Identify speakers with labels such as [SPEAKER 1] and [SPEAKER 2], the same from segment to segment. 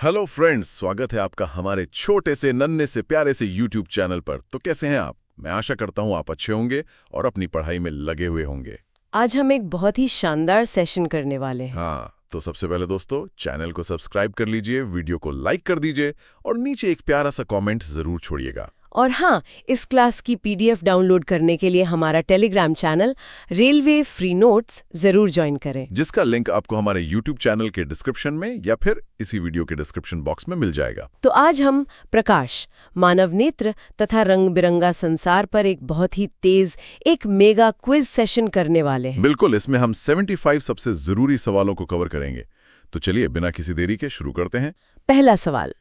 [SPEAKER 1] Hello friends, स्वागत है आपका हमारे छोटे से नन्हे से प्यारे से YouTube चैनल पर। तो कैसे हैं आप? मैं आशा करता हूं आप अच्छे होंगे और अपनी पढ़ाई में लगे हुए होंगे।
[SPEAKER 2] आज हम एक बहुत ही शानदार सेशन करने वाले हैं।
[SPEAKER 1] हाँ, तो सबसे पहले दोस्तों चैनल को सब्सक्राइब कर लीजिए, वीडियो को लाइक कर दीजिए और नीचे एक प्यारा सा कमेंट जरूर छोड़िएगा।
[SPEAKER 2] और हाँ, इस क्लास की पीडीएफ डाउनलोड करने के लिए हमारा Telegram channel railway free notes जरूर ज्वाइन करें,
[SPEAKER 1] जिसका लिंक आपको हमारे YouTube चैनल के डिस्क्रिप्शन में या फिर इसी वीडियो के डिस्क्रिप्शन बॉक्स में मिल जाएगा।
[SPEAKER 2] तो आज हम प्रकाश, मानव नेत्र तथा रंग बिरंगा संसार पर एक बहुत ही तेज एक मेगा क्विज सेशन करने वाले हैं।
[SPEAKER 1] बिल्कुल, इसमें हम 75 सबसे जरूरी सवालों को कवर करेंगे। तो चलिए बिना किसी देरी के शुरू करते हैं।
[SPEAKER 2] पहला सवाल,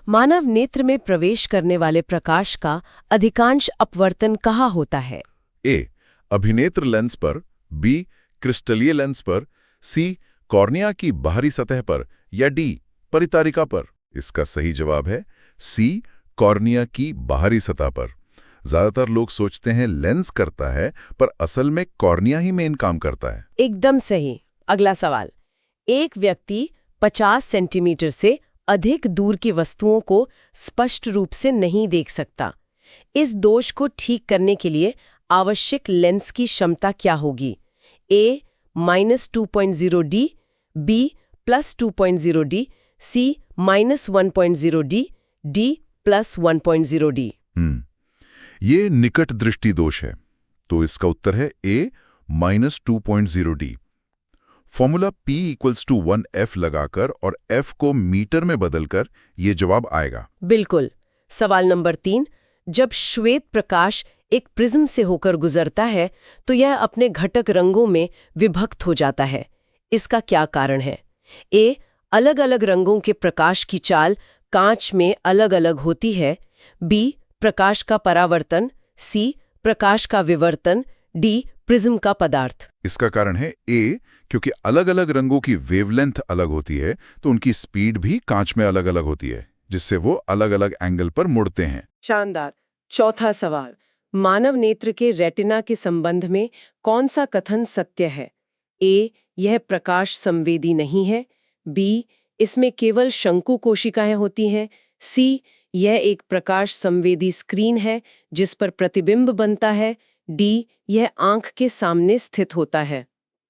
[SPEAKER 2] मानव नेत्र में प्रवेश करने वाले प्रकाश का अधिकांश अपवर्तन कहाँ होता है?
[SPEAKER 1] ए. अभिनेत्र लेंस पर, बी. क्रिस्टलीय लेंस पर, सी. कॉर्निया की बाहरी सतह पर या डी. परितारिका पर। इसका सही जवाब है सी. कॉर्निया की बाहरी सतह पर। ज्यादातर लोग सोचते हैं लेंस करता है, पर असल में कॉर्निया ही मेन काम करता है।
[SPEAKER 2] एकदम सही। अगला सवाल, एक व्यक्ति 50 सेंटीमीटर से अधिक दूर की वस्तुओं को स्पष्ट रूप से नहीं देख सकता। इस दोष को ठीक करने के लिए आवश्यक लेंस की क्षमता क्या होगी? ए -2.0D, बी +2.0D, सी -1.0D, डी +1.0D।
[SPEAKER 1] ये निकट दृष्टि दोष है, तो इसका उत्तर है ए -2.0D। फॉर्मूला P = 1F लगाकर और F को मीटर में बदलकर ये जवाब आएगा।
[SPEAKER 2] बिल्कुल। सवाल नंबर 3, जब श्वेत प्रकाश एक प्रिज्म से होकर गुजरता है तो यह अपने घटक रंगों में विभक्त हो जाता है। इसका क्या कारण है? ए. अलग अलग रंगों के प्रकाश की चाल कांच में अलग अलग होती है, बी. प्रकाश का परावर्तन, सी. प्रकाश का विवर्तन, डी. प्रिज्म का पदार्थ।
[SPEAKER 1] इसका कारण है ए, क्योंकि अलग अलग रंगों की वेवलेंथ अलग होती है तो उनकी स्पीड भी कांच में अलग अलग होती है, जिससे वो अलग अलग एंगल पर मुड़ते हैं।
[SPEAKER 2] शानदार। चौथा सवाल, मानव नेत्र के रेटिना के संबंध में कौन सा कथन सत्य है? ए. यह प्रकाश संवेदी नहीं है, बी. इसमें केवल शंकु कोशिकाएं होती हैं, सी. यह एक प्रकाश संवेदी स्क्रीन है जिस पर प्रतिबिंब बनता है, डी. यह आंख के सामने स्थित होता है।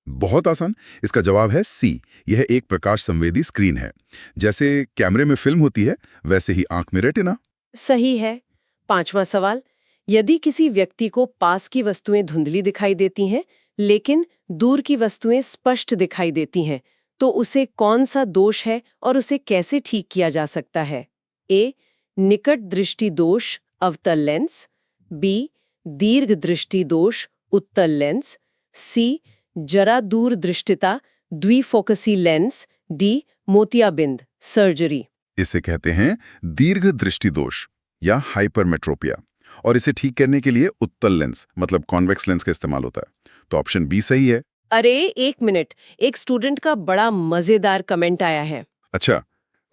[SPEAKER 1] बहुत आसान, इसका जवाब है सी। यह एक प्रकाश संवेदी स्क्रीन है। जैसे कैमरे में फिल्म होती है, वैसे ही आंख में रेटिना।
[SPEAKER 2] सही है। पांचवा सवाल, यदि किसी व्यक्ति को पास की वस्तुएं धुंधली दिखाई देती हैं लेकिन दूर की वस्तुएं स्पष्ट दिखाई देती हैं, तो उसे कौन सा दोष है और उसे कैसे ठीक किया जा सकता है? ए. निकट दृष्टि दोष अवतल लेंस, बी. दीर्घ दृष्टि दोष उत्तल लेंस, सी. जरा दूर दृष्टिता द्विफोकसी लेंस, डी. मोतियाबिंद सर्जरी।
[SPEAKER 1] इसे कहते हैं दीर्घ दृष्टि दोष या हाइपरमेट्रोपिया, और इसे ठीक करने के लिए उत्तल लेंस मतलब कॉन्वेक्स लेंस का इस्तेमाल होता है। तो ऑप्शन बी सही है।
[SPEAKER 2] अरे एक मिनट, एक स्टूडेंट का बड़ा मजेदार कमेंट आया है।
[SPEAKER 1] अच्छा,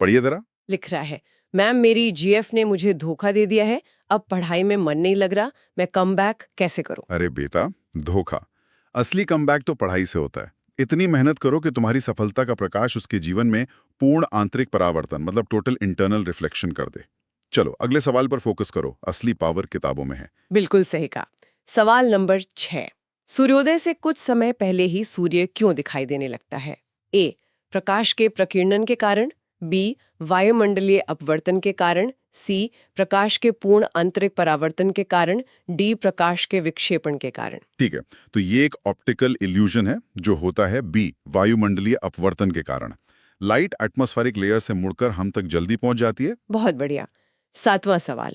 [SPEAKER 1] पढ़िए जरा।
[SPEAKER 2] लिख रहा है, मैम मेरी जीएफ ने मुझे धोखा दे दिया है, अब पढ़ाई में मन नहीं लग रहा, मैं कम बैक कैसे करूं?
[SPEAKER 1] अरे बेटा, धोखा। असली कमबैक तो पढ़ाई से होता है। इतनी मेहनत करो कि तुम्हारी सफलता का प्रकाश उसके जीवन में पूर्ण आंतरिक परावर्तन मतलब टोटल इंटरनल रिफ्लेक्शन कर दे। चलो अगले सवाल पर फोकस करो। असली पावर किताबों में है।
[SPEAKER 2] बिल्कुल सही कहा। सवाल नंबर 6, सूर्योदय से कुछ समय पहले ही सूर्य क्यों दिखाई देने लगता है? ए. प्रकाश के प्रकीर्णन के कारण, बी. वायुमंडलीय अपवर्तन के कारण, सी. प्रकाश के पूर्ण आंतरिक परावर्तन के कारण, डी. प्रकाश के विक्षेपण के कारण।
[SPEAKER 1] ठीक है, तो ये एक ऑप्टिकल इल्यूजन है जो होता है बी, वायुमंडलीय अपवर्तन के कारण। लाइट एटमॉस्फेरिक लेयर से मुड़कर हम तक जल्दी पहुंच जाती है।
[SPEAKER 2] बहुत बढ़िया। 7वां सवाल,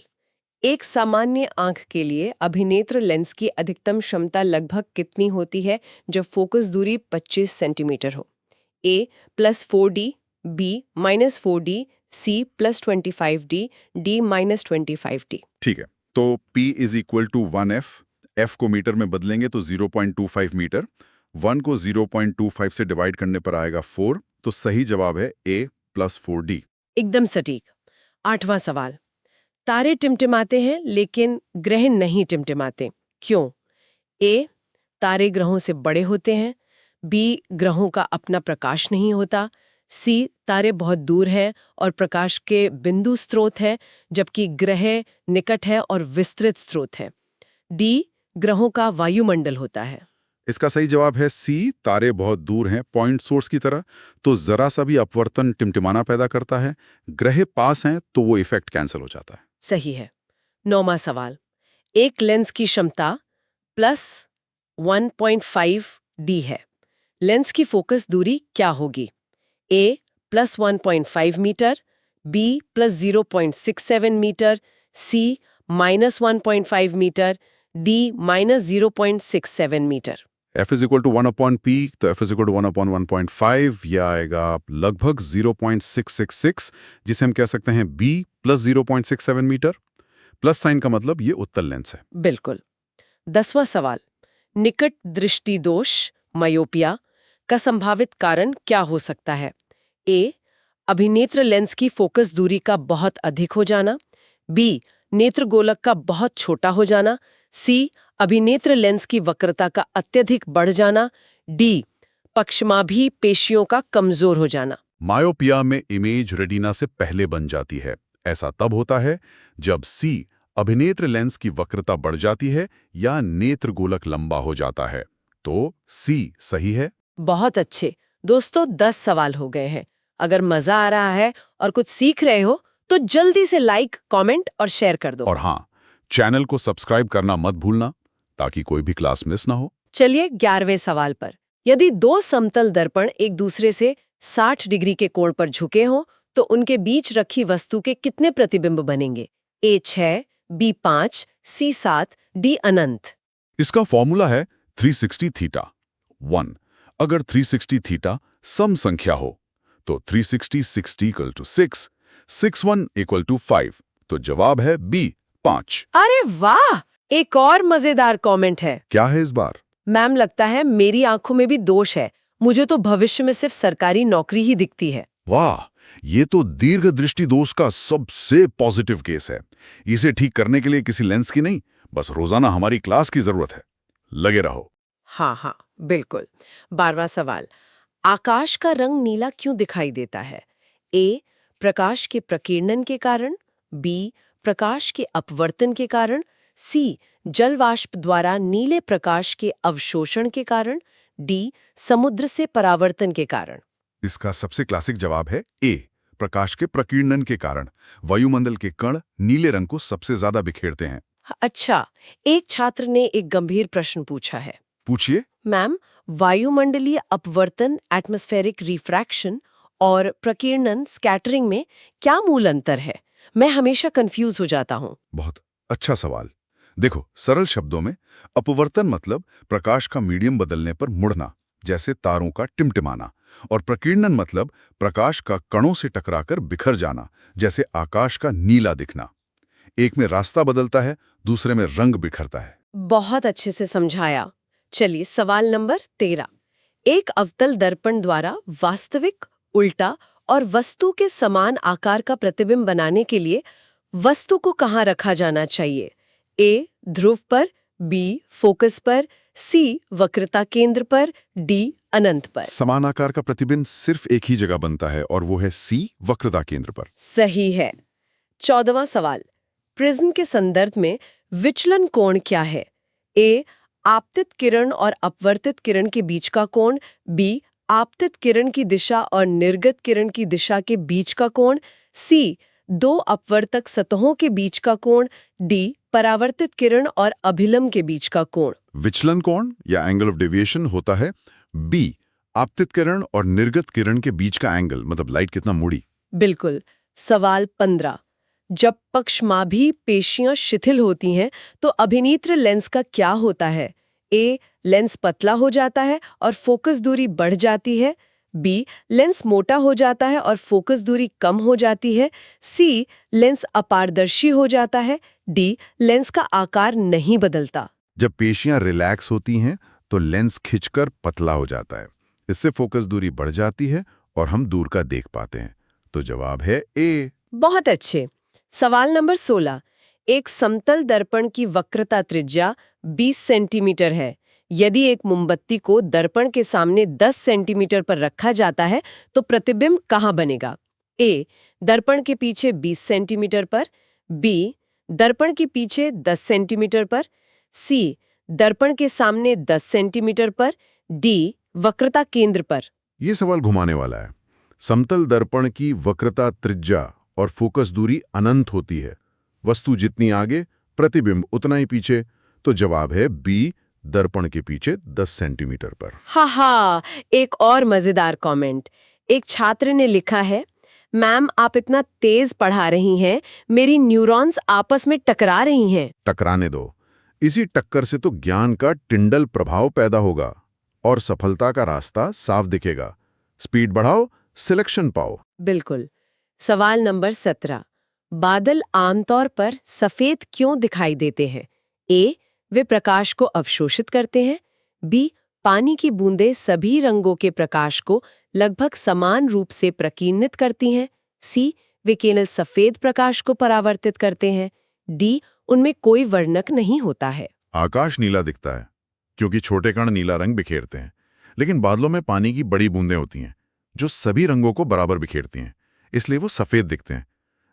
[SPEAKER 2] एक सामान्य आंख के लिए अभिनेत्र लेंस की अधिकतम क्षमता लगभग कितनी होती है जब फोकस दूरी 25 सेंटीमीटर हो? A. +4D, B. -4D, C. +25D, D. -25D।
[SPEAKER 1] ठीक है, तो P = 1F। F को मीटर में बदलेंगे तो 0.25 मीटर। 1 को 0.25 से डिवाइड करने पर आएगा 4। तो सही जवाब है A +4D।
[SPEAKER 2] एकदम सटीक। 8वां सवाल, तारे टिमटिमाते हैं लेकिन ग्रह नहीं टिमटिमाते, क्यों? ए. तारे ग्रहों से बड़े होते हैं, बी. ग्रहों का अपना प्रकाश नहीं होता, सी तारे बहुत दूर हैं और प्रकाश के बिंदु स्रोत हैं, जबकि ग्रह निकट है और विस्तृत स्रोत है। डी ग्रहों का वायुमंडल होता है।
[SPEAKER 3] इसका सही जवाब है सी, तारे बहुत दूर हैं पॉइंट सोर्स की तरह, तो जरा सा भी अपवर्तन टिमटिमाना पैदा करता है। ग्रह पास हैं तो वो इफेक्ट कैंसिल हो जाता है।
[SPEAKER 2] सही है। 9वां सवाल, एक लेंस की क्षमता +1.5 डी है। लेंस की फोकस दूरी क्या होगी? A +1.5 metre, B +0.67 metre, C -1.5 metre, D -0.67 metre.
[SPEAKER 3] F is equal to 1/P, तो F इज इक्वल टू 1/1.5, यह आएगा लगभग 0.666, जिसे हम कह सकते हैं B + 0.67 मीटर। प्लस साइन का मतलब ये उत्तल लेंस है।
[SPEAKER 2] बिल्कुल। 10वां सवाल, निकट दृष्टि दोष मायोपिया का संभावित कारण क्या हो सकता है? ए अभिनेत्र लेंस की फोकस दूरी का बहुत अधिक हो जाना, बी नेत्र गोलक का बहुत छोटा हो जाना, सी अभिनेत्र लेंस की वक्रता का अत्यधिक बढ़ जाना, डी पक्षमाभी पेशियों का कमजोर हो जाना।
[SPEAKER 3] मायोपिया में इमेज रेटिना से पहले बन जाती है। ऐसा तब होता है जब सी अभिनेत्र लेंस की वक्रता बढ़ जाती है या नेत्र गोलक लंबा हो जाता है। तो सी सही है।
[SPEAKER 2] बहुत अच्छे दोस्तों, 10 सवाल हो गए हैं। अगर मजा आ रहा है और कुछ सीख रहे हो तो जल्दी से लाइक, कमेंट और शेयर कर दो।
[SPEAKER 3] और हाँ, चैनल को सब्सक्राइब करना मत भूलना ताकि कोई भी क्लास मिस ना हो।
[SPEAKER 2] चलिए 11वें सवाल पर। यदि दो समतल दर्पण एक दूसरे से 60 डिग्री के कोण पर झुके हों तो उनके बीच रखी वस्तु के कितने प्रतिबिंब बनेंगे? ए 6, बी 5, सी 7, डी अनंत।
[SPEAKER 3] इसका फॉर्मूला है 360 थीटा 1। अगर 360 थीटा सम संख्या हो तो 360 60 इक्वल टू 6, 61 इक्वल टू 5, तो जवाब है बी 5।
[SPEAKER 2] अरे वाह, एक और मजेदार कमेंट है।
[SPEAKER 3] क्या है इस बार?
[SPEAKER 2] मैम, लगता है मेरी आंखों में भी दोष है। मुझे तो भविष्य में सिर्फ सरकारी नौकरी ही दिखती है।
[SPEAKER 3] वाह, ये तो दीर्घ दृष्टि दोष का सबसे पॉजिटिव केस है। इसे ठीक करने के लिए किसी लेंस की नहीं, बस रोजाना हमारी क्लास की जरूरत है। लगे रहो।
[SPEAKER 2] हाँ हाँ, बिल्कुल। 12वां सवाल, आकाश का रंग नीला क्यों दिखाई देता है? ए प्रकाश के प्रकीर्णन के कारण, बी प्रकाश के अपवर्तन के कारण, सी जल वाष्प द्वारा नीले प्रकाश के अवशोषण के कारण, डी समुद्र से परावर्तन के कारण।
[SPEAKER 3] इसका सबसे क्लासिक जवाब है ए, प्रकाश के प्रकीर्णन के कारण। वायुमंडल के कण नीले रंग को सबसे ज्यादा बिखेरते हैं।
[SPEAKER 2] अच्छा, एक छात्र ने एक गंभीर प्रश्न पूछा है।
[SPEAKER 3] पूछिए।
[SPEAKER 2] मैम, वायुमंडलीय अपवर्तन एटमॉस्फेरिक रिफ्रैक्शन और प्रकीर्णन स्कैटरिंग में क्या मूल अंतर है? मैं हमेशा कंफ्यूज हो जाता हूँ।
[SPEAKER 3] बहुत अच्छा सवाल। देखो, सरल शब्दों में अपवर्तन मतलब प्रकाश का मीडियम बदलने पर मुड़ना, जैसे तारों का टिमटिमाना, और प्रकीर्णन मतलब प्रकाश का कणों से टकराकर बिखर जाना, जैसे आकाश का नीला दिखना। एक में रास्ता बदलता है, दूसरे में रंग बिखरता है।
[SPEAKER 2] बहुत अच्छे से समझाया। चलिए सवाल नंबर 13। एक अवतल दर्पण द्वारा वास्तविक, उल्टा और वस्तु के समान आकार का प्रतिबिंब बनाने के लिए वस्तु को कहाँ रखा जाना चाहिए? ए ध्रुव पर, बी फोकस पर, सी वक्रता केंद्र पर, डी अनंत पर।
[SPEAKER 3] समान आकार का प्रतिबिंब सिर्फ एक ही जगह बनता है और वो है सी, वक्रता केंद्र पर।
[SPEAKER 2] सही है। 14वां सवाल, प्रिज्म के संदर्भ में विचलन कोण क्या है? ए आपतित किरण और अपवर्तित किरण के बीच का कोण, बी आपतित किरण की दिशा और निर्गत किरण की दिशा के बीच का कोण, सी दो अपवर्तक सतहों के बीच का कोण, डी परावर्तित किरण और अभिलंब के बीच का कोण।
[SPEAKER 3] विचलन कोण या एंगल ऑफ डेविएशन होता है बी, आपतित किरण और निर्गत किरण के बीच का एंगल, मतलब लाइट कितना मुड़ी।
[SPEAKER 2] बिल्कुल। सवाल 15, जब पक्षमाभी पेशियां शिथिल होती हैं तो अभिनेत्र लेंस का क्या होता है? ए लेंस पतला हो जाता है और फोकस दूरी बढ़ जाती है, बी लेंस मोटा हो जाता है और फोकस दूरी कम हो जाती है, सी लेंस अपारदर्शी हो जाता है, डी लेंस का आकार नहीं बदलता।
[SPEAKER 3] जब पेशियां रिलैक्स होती हैं तो लेंस खिंचकर पतला हो जाता है। इससे फोकस दूरी बढ़ जाती है और हम दूर का देख पाते हैं। तो जवाब है ए।
[SPEAKER 2] बहुत अच्छे। सवाल नंबर 16, एक समतल दर्पण की वक्रता त्रिज्या 20 सेंटीमीटर है। यदि एक मोमबत्ती को दर्पण के सामने 10 सेंटीमीटर पर रखा जाता है तो प्रतिबिंब कहाँ बनेगा? ए. दर्पण के पीछे 20 सेंटीमीटर पर, बी. दर्पण के पीछे 10 सेंटीमीटर पर, सी. दर्पण के सामने 10 सेंटीमीटर पर, डी. वक्रता केंद्र पर।
[SPEAKER 3] ये सवाल घुमाने वाला है। समतल दर्पण की वक्रता त्रिज्या और फोकस दूरी अनंत होती है। वस्तु जितनी आगे, प्रतिबिंब उतना ही पीछे। तो जवाब है बी, दर्पण के पीछे 10 सेंटीमीटर पर।
[SPEAKER 2] हा, एक और मजेदार कमेंट। एक छात्र ने लिखा है, मैम आप इतना तेज पढ़ा रही हैं, मेरी न्यूरॉन्स आपस में टकरा रही हैं।
[SPEAKER 3] टकराने दो। इसी टक्कर से तो ज्ञान का टिंडल प्रभाव पैदा होगा और सफलता का रास्ता साफ दिखेगा। स्पीड बढ़ाओ, सिलेक्शन पाओ।
[SPEAKER 2] बिल्कुल। सवाल नंबर 17। बादल आमतौर पर सफेद क्यों दिखाई देते हैं? ए. वे प्रकाश को अवशोषित करते हैं। बी. पानी की बूंदें सभी रंगों के प्रकाश को लगभग समान रूप से प्रकीर्णित करती हैं। सी. वे केवल सफेद प्रकाश को परावर्तित करते हैं। डी. उनमें कोई वर्णक नहीं होता है।
[SPEAKER 3] आकाश नीला दिखता है क्योंकि छोटे कण नीला रंग बिखेरते हैं, लेकिन बादलों में पानी की बड़ी बूंदें होती हैं जो सभी रंगों को बराबर बिखेरती हैं, इसलिए वो सफेद दिखते हैं।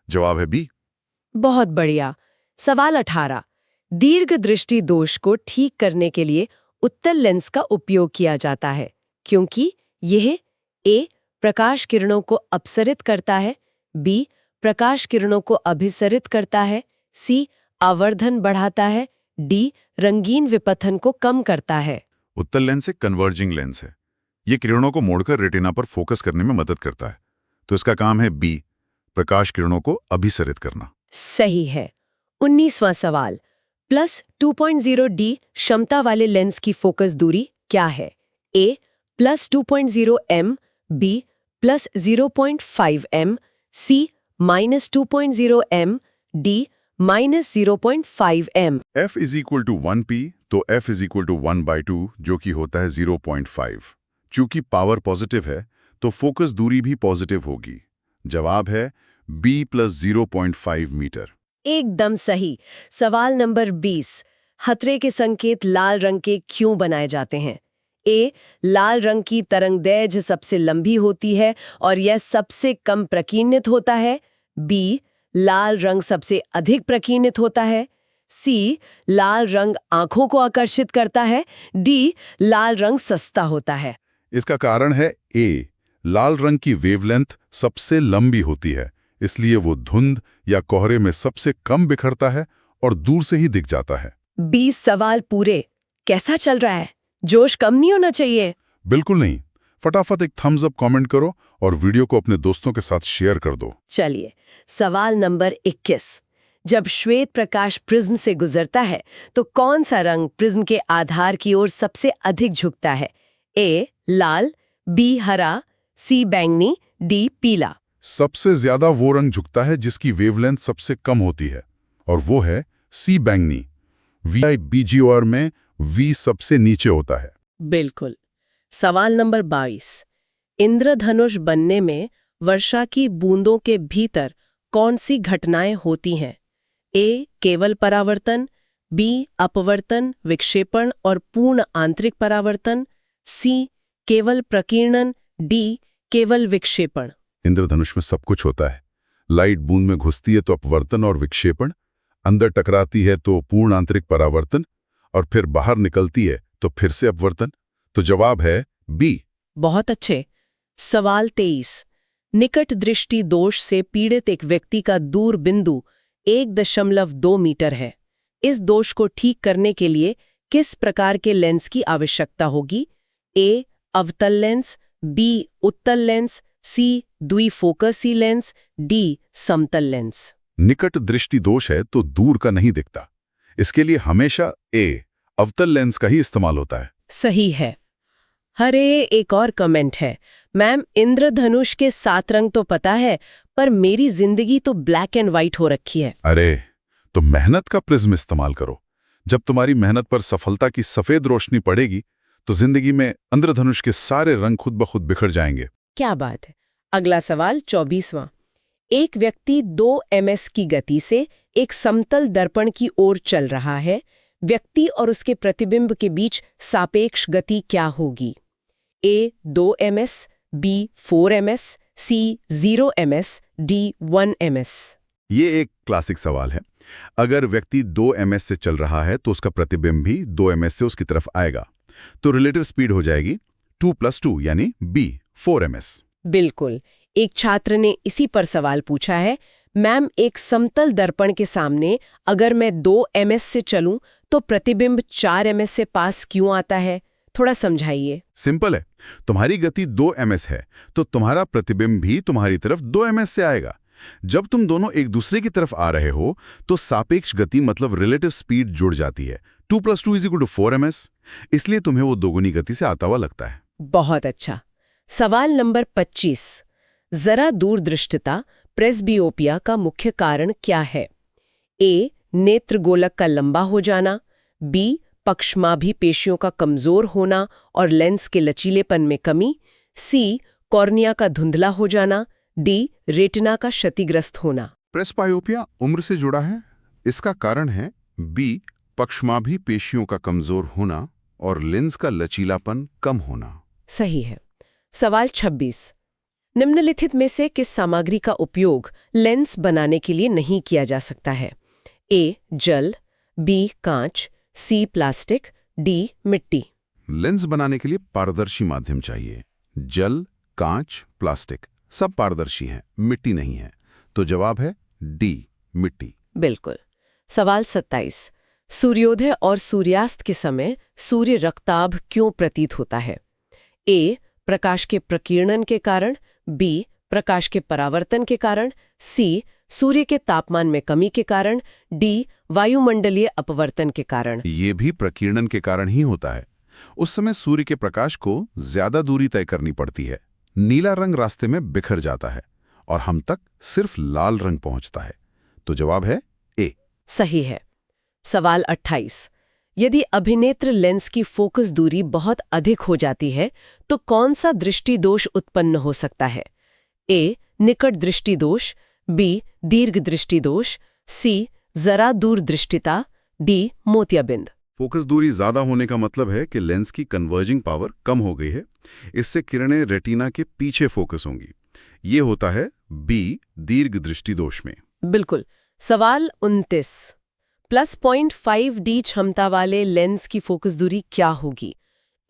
[SPEAKER 3] जवाब है बी।
[SPEAKER 2] बहुत बढ़िया। सवाल 18। दीर्घ दृष्टि दोष को ठीक करने के लिए उत्तल लेंस का उपयोग किया जाता है क्योंकि यह ए. प्रकाश किरणों को अपसरित करता है, बी. प्रकाश किरणों को अभिसरित करता है, सी. आवर्धन बढ़ाता है, डी. रंगीन विपथन को कम करता है।
[SPEAKER 3] उत्तल लेंस एक कन्वर्जिंग लेंस है। ये किरणों को मोड़कर रेटिना पर फोकस करने में मदद करता है, तो इसका काम है बी, प्रकाश किरणों को अभिसरित करना।
[SPEAKER 2] सही है। 19वां सवाल। +2.0 डी क्षमता वाले लेंस की फोकस दूरी क्या है? ए. +2.0 m, बी. +0.5 m, सी. -2.0 m, D. -0.5 m।
[SPEAKER 3] F = 1p, तो F = 1/2, जो कि होता है 0.5। चूंकि पावर पॉजिटिव है तो फोकस दूरी भी पॉजिटिव होगी। जवाब है B + 0.5 मीटर।
[SPEAKER 2] एकदम सही। सवाल नंबर 20। खतरे के संकेत लाल रंग के क्यों बनाए जाते हैं? ए. लाल रंग की तरंगदैर्घ्य सबसे लंबी होती है और यह सबसे कम प्रकीर्णित होता है। बी. लाल रंग सबसे अधिक प्रकीर्णित होता है। सी. लाल रंग आंखों को आकर्षित करता है। डी. लाल रंग सस्ता होता है।
[SPEAKER 3] इसका कारण है ए, लाल रंग की वेवलेंथ सबसे लंबी होती है, इसलिए वो धुंध या कोहरे में सबसे कम बिखरता है और दूर से ही दिख जाता है।
[SPEAKER 2] 20 सवाल पूरे। कैसा चल रहा है? जोश कम नहीं होना चाहिए।
[SPEAKER 3] बिल्कुल नहीं। फटाफट एक थम्स अप कमेंट करो और वीडियो को अपने दोस्तों के साथ शेयर कर दो।
[SPEAKER 2] चलिए, सवाल नंबर 21। जब श्वेत प्रकाश प्रिज्म से गुजरता है तो कौन सा रंग प्रिज्म के आधार की ओर सबसे अधिक झुकता है? ए. लाल, बी. हरा, सी. बैंगनी, डी. पीला।
[SPEAKER 3] सबसे ज्यादा वो रंग झुकता है जिसकी वेवलेंथ सबसे कम होती है, और वो है सी, बैंगनी। VIBGOR में V सबसे नीचे होता है।
[SPEAKER 2] बिल्कुल। सवाल नंबर 22। इंद्रधनुष बनने में वर्षा की बूंदों के भीतर कौन सी घटनाएं होती हैं? ए. केवल परावर्तन, बी. अपवर्तन, विक्षेपण और पूर्ण आंतरिक परावर्तन, सी. केवल प्रकीर्णन, डी. केवल विक्षेपण।
[SPEAKER 3] इंद्रधनुष में सब कुछ होता है। लाइट बूंद में घुसती है तो अपवर्तन और विक्षेपण, अंदर टकराती है तो पूर्ण आंतरिक परावर्तन, और फिर बाहर निकलती है तो फिर से अपवर्तन। तो जवाब है बी।
[SPEAKER 2] बहुत अच्छे। सवाल 23। निकट दृष्टि दोष से पीड़ित एक व्यक्ति का दूर बिंदु 1.2 मीटर है। इस दोष को ठीक करने के लिए किस प्रकार के लेंस की आवश्यकता होगी? ए. अवतल लेंस, बी. उत्तल लेंस, सी. द्विफोकसी लेंस, डी. समतल लेंस।
[SPEAKER 3] निकट दृष्टि दोष है तो दूर का नहीं दिखता, इसके लिए हमेशा ए. अवतल लेंस का ही इस्तेमाल होता है।
[SPEAKER 2] सही है। हरे, एक और कमेंट है। मैम, इंद्रधनुष के 7 रंग तो पता है, पर मेरी जिंदगी तो ब्लैक एंड व्हाइट हो रखी है।
[SPEAKER 3] अरे, तो मेहनत का प्रिज्म इस्तेमाल करो। जब तुम्हारी मेहनत पर सफलता की सफेद रोशनी पड़ेगी तो जिंदगी में इंद्रधनुष के सारे रंग खुद ब खुद बिखर जाएंगे।
[SPEAKER 2] क्या बात है। अगला सवाल 24वां। एक व्यक्ति 2 ms की गति से एक समतल दर्पण की ओर चल रहा है। व्यक्ति और उसके प्रतिबिंब के बीच सापेक्ष गति क्या होगी? A 2 ms, B 4 ms, C 0 ms, D 1 ms।
[SPEAKER 3] ये एक क्लासिक सवाल है। अगर व्यक्ति 2 ms से चल रहा है तो उसका प्रतिबिंब भी 2 ms से उसकी तरफ आएगा, तो रिलेटिव स्पीड हो जाएगी 2 + 2 यानी B 4 ms।
[SPEAKER 2] बिल्कुल। एक छात्र ने इसी पर सवाल पूछा है, मैम एक समतल दर्पण के सामने अगर मैं 2 ms से चलूं तो प्रतिबिंब 4 ms से पास क्यों आता है? थोड़ा समझाइए।
[SPEAKER 3] सिंपल है, तुम्हारी गति 2 ms है तो तुम्हारा प्रतिबिंब भी तुम्हारी तरफ 2 ms से आएगा। जब तुम दोनों एक दूसरे की तरफ आ रहे हो तो सापेक्ष गति मतलब रिलेटिव स्पीड जुड़ जाती है। 2 + 2 = 4 ms, इसलिए तुम्हें वो दोगुनी गति से आता हुआ लगता है।
[SPEAKER 2] बहुत अच्छा। सवाल नंबर 25। जरा दूरदृष्टिता प्रेसबियोपिया का मुख्य कारण क्या है? A नेत्र गोलक का लंबा हो जाना, B पक्षमाभी पेशियों का कमजोर होना और लेंस के लचीलेपन में कमी, C कॉर्निया का धुंधला हो जाना, D रेटिना का क्षतिग्रस्त होना।
[SPEAKER 3] प्रेसबायोपिया उम्र से जुड़ा है। इसका कारण है B पक्षमाभी पेशियों का कमजोर होना और लेंस का लचीलापन कम होना।
[SPEAKER 2] सही है। सवाल 26। निम्नलिखित में से किस सामग्री का उपयोग लेंस बनाने के लिए नहीं किया जा सकता है? A जल, B कांच, C प्लास्टिक, D मिट्टी।
[SPEAKER 3] लेंस बनाने के लिए पारदर्शी माध्यम चाहिए। जल, कांच, प्लास्टिक सब पारदर्शी हैं, मिट्टी नहीं है। तो जवाब है D मिट्टी।
[SPEAKER 2] बिल्कुल। सवाल 27। सूर्योदय और सूर्यास्त के समय सूर्य रक्ताभ क्यों प्रतीत होता है? A प्रकाश के प्रकीर्णन के कारण, B प्रकाश के परावर्तन के कारण, C सूर्य के तापमान में कमी के कारण, D वायुमंडलीय अपवर्तन के कारण।
[SPEAKER 3] ये भी प्रकीर्णन के कारण ही होता है। उस समय सूर्य के प्रकाश को ज्यादा दूरी तय करनी पड़ती है। नीला रंग रास्ते में बिखर जाता है और हम तक सिर्फ लाल रंग पहुंचता है। तो जवाब है A।
[SPEAKER 2] सही है। सवाल 28। यदि अभिनेत्र लेंस की फोकस दूरी बहुत अधिक हो जाती है तो कौन सा दृष्टि दोष उत्पन्न हो सकता है? A निकट दृष्टि दोष, B दीर्घ दृष्टि दोष, C जरा दूर दृष्टिता, D मोतियाबिंद।
[SPEAKER 3] फोकस दूरी ज्यादा होने का मतलब है कि लेंस की कन्वर्जिंग पावर कम हो गई है। इससे किरणें रेटिना के पीछे फोकस होंगी। ये होता है B दीर्घ दृष्टि दोष में।
[SPEAKER 2] बिल्कुल। सवाल 29। +0.5 D क्षमता वाले लेंस की फोकस दूरी क्या होगी?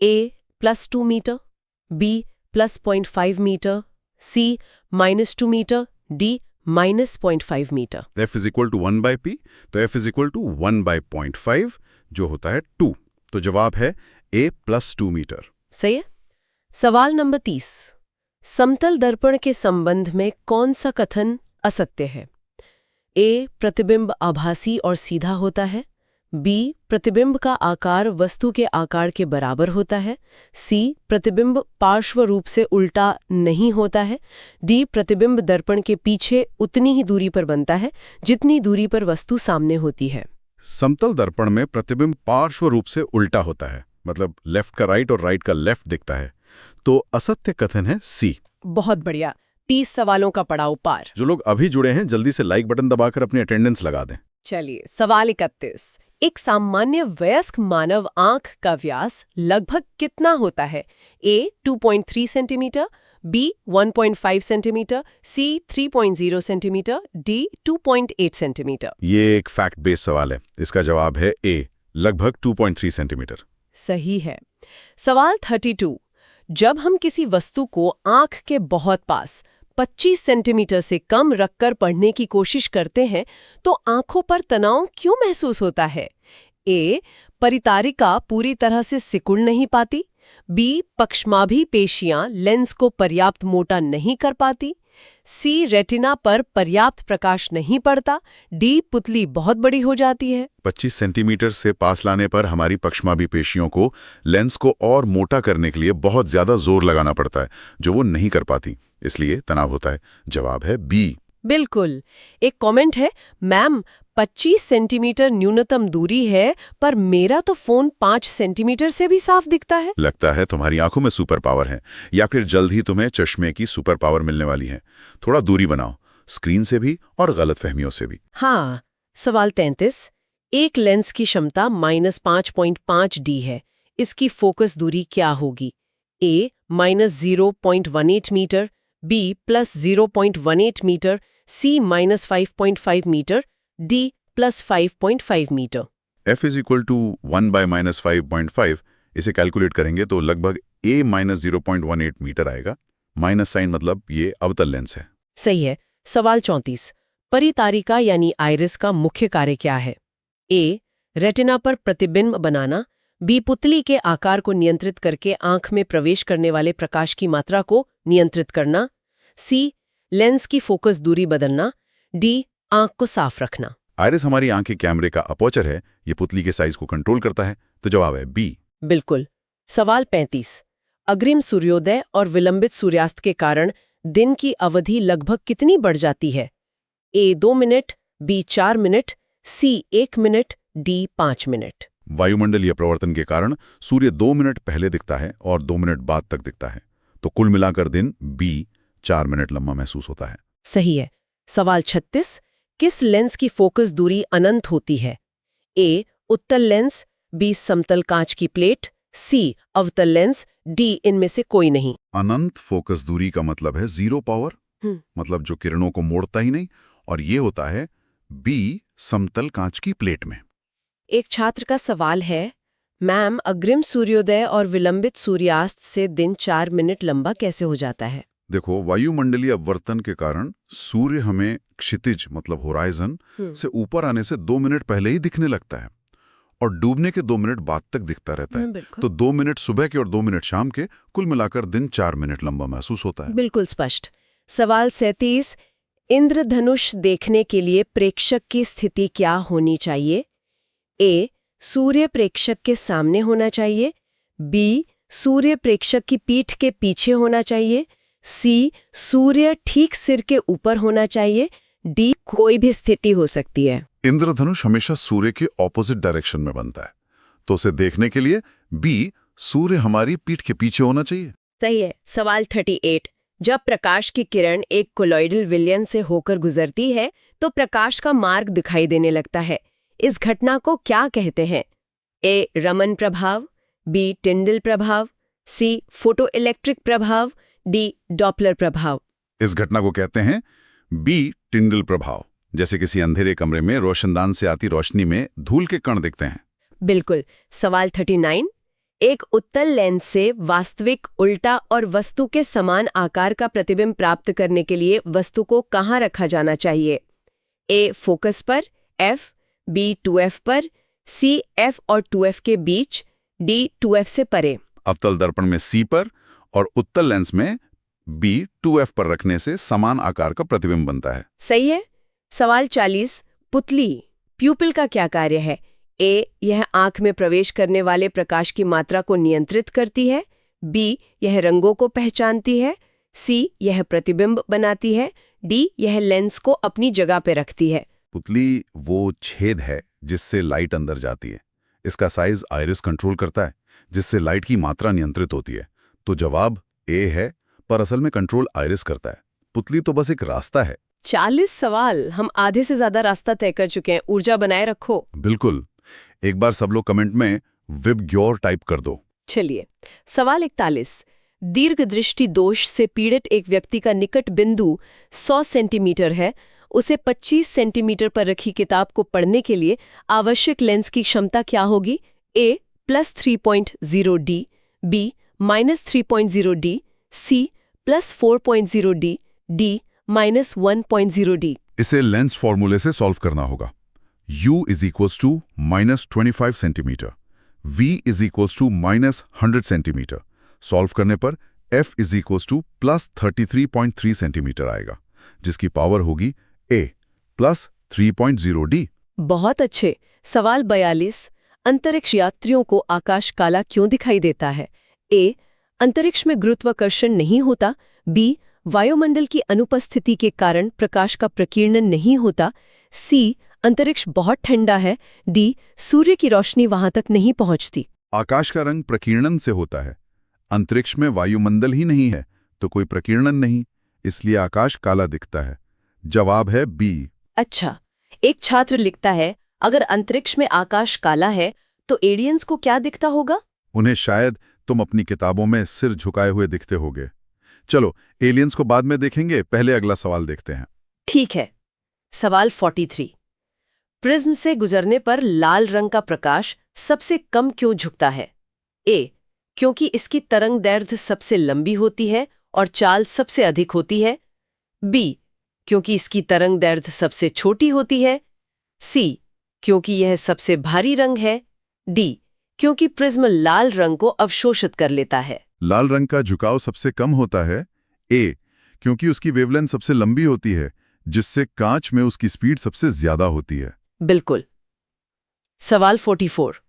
[SPEAKER 2] A +2 metre, B +0.5 metre, C -2 metre, D -0.5 metre.
[SPEAKER 3] F = 1/P, तो F = 1/0.5 जो होता है 2। तो जवाब है A +2 मीटर।
[SPEAKER 2] सही है। सवाल नंबर 30। समतल दर्पण के संबंध में कौन सा कथन असत्य है? A प्रतिबिंब आभासी और सीधा होता है, B प्रतिबिंब का आकार वस्तु के आकार के बराबर होता है, C प्रतिबिंब पार्श्व रूप से उल्टा नहीं होता है, D प्रतिबिंब दर्पण के पीछे उतनी ही दूरी पर बनता है जितनी दूरी पर वस्तु सामने होती है।
[SPEAKER 3] समतल दर्पण में प्रतिबिंब पार्श्व रूप से उल्टा होता है, मतलब लेफ्ट का राइट और राइट का लेफ्ट दिखता है। तो असत्य कथन है C।
[SPEAKER 2] बहुत बढ़िया। 30 सवालों का पड़ाव पार।
[SPEAKER 3] जो लोग अभी जुड़े हैं जल्दी से लाइक बटन दबाकर अपनी अटेंडेंस लगा दें।
[SPEAKER 2] चलिए, सवाल 31। एक सामान्य वयस्क मानव आंख का व्यास लगभग कितना होता है? A 2.3 centimetre, B 1.5 centimetre, C 3.0 centimetre, D 2.8 centimetre.
[SPEAKER 3] ये एक फैक्ट बेस्ड सवाल है। इसका जवाब है A लगभग 2.3 सेंटीमीटर।
[SPEAKER 2] सही है। सवाल 32। जब हम किसी वस्तु को आंख के बहुत पास 25 सेंटीमीटर से कम रखकर पढ़ने की कोशिश करते हैं तो आंखों पर तनाव क्यों महसूस होता है? A परितारिका पूरी तरह से सिकुड़ नहीं पाती, B पक्षमाभी पेशियां लेंस को पर्याप्त मोटा नहीं कर पाती, C रेटिना पर पर्याप्त प्रकाश नहीं पड़ता, D पुतली बहुत बड़ी हो जाती है।
[SPEAKER 3] 25 सेंटीमीटर से पास लाने पर हमारी पक्षमाभी पेशियों को लेंस को और मोटा करने के लिए बहुत ज्यादा जोर लगाना पड़ता है, जो वो नहीं कर पाती, इसलिए तनाव होता है। जवाब है B।
[SPEAKER 2] बिल्कुल। एक कमेंट है, मैम 25 सेंटीमीटर न्यूनतम दूरी है पर मेरा तो फोन 5 सेंटीमीटर से भी साफ दिखता है।
[SPEAKER 3] लगता है तुम्हारी आंखों में सुपर पावर है, या फिर जल्द ही तुम्हें चश्मे की सुपर पावर मिलने वाली है। थोड़ा दूरी बनाओ, स्क्रीन से भी और गलतफहमियों से भी।
[SPEAKER 2] हाँ। सवाल 33। एक लेंस की क्षमता -5.5 d है। इसकी फोकस दूरी क्या होगी? A -0.18 metre, B +0.18 metre, C -5.5 metre, D +5.5 metre.
[SPEAKER 3] F is equal to 1/-5.5 इसे कैलकुलेट करेंगे तो लगभग A -0.18 मीटर आएगा। माइनस साइन मतलब ये अवतल लेंस है।
[SPEAKER 2] सही है। सवाल 34। परितारिका यानी आइरिस का मुख्य कार्य क्या है? A रेटिना पर प्रतिबिंब बनाना, B पुतली के आकार को नियंत्रित करके आंख में प्रवेश करने वाले प्रकाश की मात्रा को नियंत्रित करना, C लेंस की फोकस दूरी बदलना, D आंख को साफ रखना।
[SPEAKER 3] आइरिस हमारी आंख के कैमरे का अपर्चर है, ये पुतली के साइज को कंट्रोल करता है, तो जवाब है बी।
[SPEAKER 2] बिल्कुल। सवाल 35। अग्रिम सूर्योदय और विलंबित सूर्यास्त के कारण दिन की अवधि लगभग कितनी बढ़ जाती है? A 2 minute, B 4 minute, C 1 minute, D 5 minute.
[SPEAKER 3] वायुमंडलीय प्रवर्तन के कारण सूर्य 2 मिनट पहले दिखता है और 2 मिनट बाद तक दिखता है, तो कुल मिलाकर दिन बी 4 मिनट लंबा महसूस होता है।
[SPEAKER 2] सही है। सवाल 36। किस लेंस की फोकस दूरी अनंत होती है? A उत्तल लेंस, B समतल कांच की प्लेट, C अवतल लेंस, D इनमें से कोई नहीं।
[SPEAKER 3] अनंत फोकस दूरी का मतलब है जीरो पावर, मतलब जो किरणों को मोड़ता ही नहीं, और ये होता है बी समतल कांच की प्लेट में।
[SPEAKER 2] एक छात्र का सवाल है, मैम अग्रिम सूर्योदय और विलंबित सूर्यास्त से दिन 4 मिनट लंबा कैसे हो जाता है?
[SPEAKER 3] देखो, वायुमंडलीय अपवर्तन के कारण सूर्य हमें क्षितिज मतलब होराइजन से ऊपर आने से 2 मिनट पहले ही दिखने लगता है और डूबने के 2 मिनट बाद तक दिखता रहता है। तो 2 मिनट सुबह के और 2 मिनट शाम के, कुल मिलाकर दिन 4 मिनट लंबा महसूस होता है।
[SPEAKER 2] बिल्कुल स्पष्ट। सवाल 37। इंद्रधनुष देखने के लिए प्रेक्षक की स्थिति क्या होनी चाहिए? A सूर्य प्रेक्षक के सामने होना चाहिए, B सूर्य प्रेक्षक की पीठ के पीछे होना चाहिए, C सूर्य ठीक सिर के ऊपर होना चाहिए, D कोई भी स्थिति हो सकती है।
[SPEAKER 3] इंद्रधनुष हमेशा सूर्य के ऑपोजिट डायरेक्शन में बनता है, तो उसे देखने के लिए B सूर्य हमारी पीठ के पीछे होना चाहिए।
[SPEAKER 2] सही है। सवाल 38। जब प्रकाश की किरण एक कोलॉइडल विलयन से होकर गुजरती है तो प्रकाश का मार्ग दिखाई देने लगता है। इस घटना को क्या कहते हैं? A रमन प्रभाव, B टिंडल प्रभाव, C फोटोइलेक्ट्रिक प्रभाव, D डॉपलर प्रभाव।
[SPEAKER 3] इस घटना को कहते हैं बी टिंडल प्रभाव। जैसे किसी अंधेरे कमरे में रोशनदान से आती रोशनी में धूल के कण दिखते हैं।
[SPEAKER 2] बिल्कुल। सवाल 39। एक उत्तल लेंस से वास्तविक, उल्टा और वस्तु के समान आकार का प्रतिबिंब प्राप्त करने के लिए वस्तु को कहाँ रखा जाना चाहिए? A फोकस पर, F, B 2F पर, C F और 2F के बीच, D 2F से परे।
[SPEAKER 3] अवतल दर्पण में C पर और उत्तल लेंस में B 2F पर रखने से समान आकार का प्रतिबिंब बनता है।
[SPEAKER 2] सही है। सवाल 40। पुतली प्यूपिल का क्या कार्य है? A यह आंख में प्रवेश करने वाले प्रकाश की मात्रा को नियंत्रित करती है, B यह रंगों को पहचानती है, C यह प्रतिबिंब बनाती है, D यह लेंस को अपनी जगह पे रखती है।
[SPEAKER 3] पुतली वो छेद है जिससे लाइट अंदर जाती है। इसका साइज आइरिस कंट्रोल करता है, जिससे लाइट की मात्रा नियंत्रित होती है। तो जवाब ए है, पर असल में कंट्रोल आइरिस करता है। पुतली तो बस एक रास्ता है।
[SPEAKER 2] 40 सवाल। हम आधे से ज्यादा रास्ता तय कर चुके हैं। ऊर्जा बनाए रखो।
[SPEAKER 3] बिल्कुल। एक बार सब लोग कमेंट में विबग्योर टाइप कर दो।
[SPEAKER 2] चलिए। सवाल 41। दीर्घ दृष्टि दोष से पीड़ित एक व्यक्ति का निकट बिंदु 100 सेंटीमीटर है। उसे 25 सेंटीमीटर पर रखी किताब को पढ़ने के लिए आवश्यक लेंस की क्षमता क्या होगी? A +3.0 D, B -3.0 D, C +4.0 D, D -1.0 D।
[SPEAKER 3] इसे लेंस फॉर्मूले से सॉल्व करना होगा। U is equals to -25 centimetre, V is equals to -100 centimetre. Solve करने पर F is equals to +33.3 centimetre आएगा, जिसकी पावर होगी A +3.0 D।
[SPEAKER 2] बहुत अच्छे। सवाल 42। अंतरिक्ष यात्रियों को आकाश काला क्यों दिखाई देता है? A अंतरिक्ष में गुरुत्वाकर्षण नहीं होता, B वायुमंडल की अनुपस्थिति के कारण प्रकाश का प्रकीर्णन नहीं होता, C अंतरिक्ष बहुत ठंडा है, D सूर्य की रोशनी वहां तक नहीं पहुंचती।
[SPEAKER 3] आकाश का रंग प्रकीर्णन से होता है। अंतरिक्ष में वायुमंडल ही नहीं है तो कोई प्रकीर्णन नहीं, इसलिए आकाश काला दिखता है। जवाब है बी।
[SPEAKER 2] अच्छा। एक छात्र लिखता है, अगर अंतरिक्ष में आकाश काला है तो एलियंस को क्या दिखता होगा?
[SPEAKER 3] उन्हें शायद तुम अपनी किताबों में सिर झुकाए हुए दिखते होगे। चलो, एलियंस को बाद में देखेंगे, पहले अगला सवाल देखते हैं।
[SPEAKER 2] ठीक है। सवाल 43। प्रिज्म से गुजरने पर लाल रंग का प्रकाश सबसे कम क्यों झुकता है? ए, क्योंकि इसकी तरंग दैर्घ्य सबसे लंबी होती है और चाल सबसे अधिक होती है। बी, क्योंकि इसकी तरंग दैर्घ्य सबसे छोटी होती है। सी, क्योंकि यह सबसे भारी रंग है। डी, क्योंकि प्रिज्म लाल रंग को अवशोषित कर लेता है।
[SPEAKER 3] लाल रंग का झुकाव सबसे कम होता है। ए, क्योंकि उसकी वेवलेंथ सबसे लंबी होती है, जिससे कांच में उसकी स्पीड सबसे ज्यादा होती है।
[SPEAKER 2] बिल्कुल। सवाल 44।